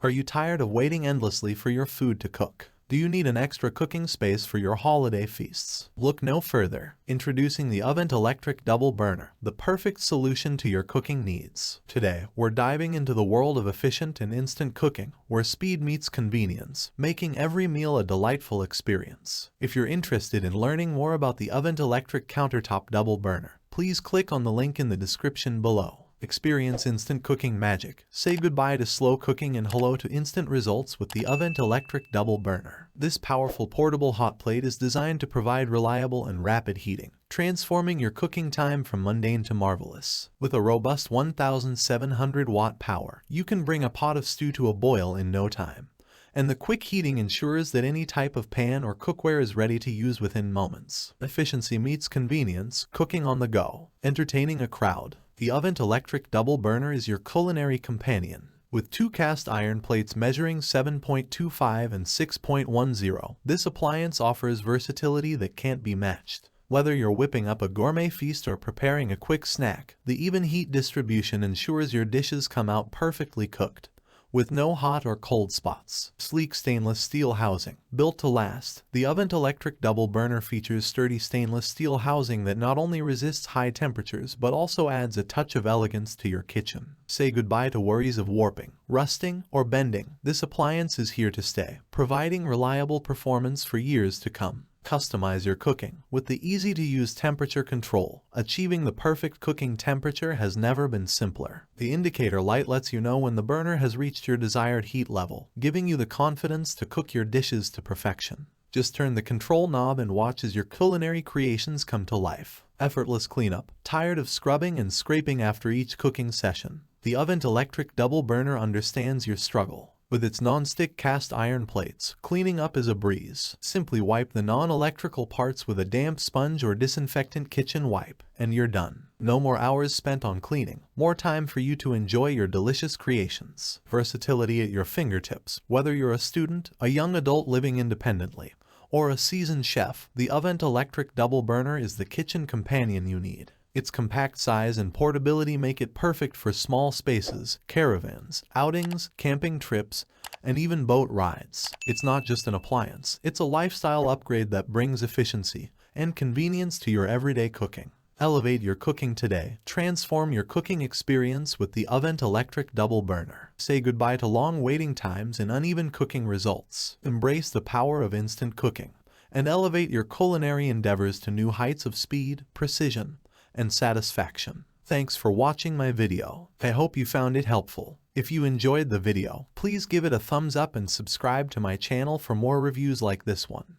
Are you tired of waiting endlessly for your food to cook? Do you need an extra cooking space for your holiday feasts? Look no further. Introducing the Ovente Electric Double Burner, the perfect solution to your cooking needs. Today, we're diving into the world of efficient and instant cooking, where speed meets convenience, making every meal a delightful experience. If you're interested in learning more about the Ovente Electric Countertop Double Burner, please click on the link in the description below. Experience instant cooking magic. Say goodbye to slow cooking and hello to instant results with the Ovente Electric Double Burner. This powerful portable hot plate is designed to provide reliable and rapid heating, transforming your cooking time from mundane to marvelous. With a robust 1,700 watt power, you can bring a pot of stew to a boil in no time. And the quick heating ensures that any type of pan or cookware is ready to use within moments. Efficiency meets convenience, cooking on the go, entertaining a crowd. The Ovente Electric Double Burner is your culinary companion. With two cast iron plates measuring 7.25 and 6.10, this appliance offers versatility that can't be matched. Whether you're whipping up a gourmet feast or preparing a quick snack, the even heat distribution ensures your dishes come out perfectly cooked, with no hot or cold spots. Sleek stainless steel housing. Built to last, the Ovente Electric Double Burner features sturdy stainless steel housing that not only resists high temperatures but also adds a touch of elegance to your kitchen. Say goodbye to worries of warping, rusting, or bending. This appliance is here to stay, providing reliable performance for years to come. Customize your cooking with the easy-to-use temperature control. Achieving the perfect cooking temperature has never been simpler. The indicator light lets you know when the burner has reached your desired heat level, giving you the confidence to cook your dishes to perfection. Just turn the control knob and watch as your culinary creations come to life. Effortless cleanup. Tired of scrubbing and scraping after each cooking session? The Ovente Electric Double Burner understands your struggle. With its non-stick cast iron plates, cleaning up is a breeze. Simply wipe the non-electrical parts with a damp sponge or disinfectant kitchen wipe, and you're done. No more hours spent on cleaning, more time for you to enjoy your delicious creations. Versatility at your fingertips. Whether you're a student, a young adult living independently, or a seasoned chef, the Ovente Electric Double Burner is the kitchen companion you need. Its compact size and portability make it perfect for small spaces, caravans, outings, camping trips, and even boat rides. It's not just an appliance, it's a lifestyle upgrade that brings efficiency and convenience to your everyday cooking. Elevate your cooking today. Transform your cooking experience with the Ovente Electric Double Burner. Say goodbye to long waiting times and uneven cooking results. Embrace the power of instant cooking and elevate your culinary endeavors to new heights of speed, precision, and satisfaction. Thanks for watching my video. I hope you found it helpful. If you enjoyed the video, please give it a thumbs up and subscribe to my channel for more reviews like this one.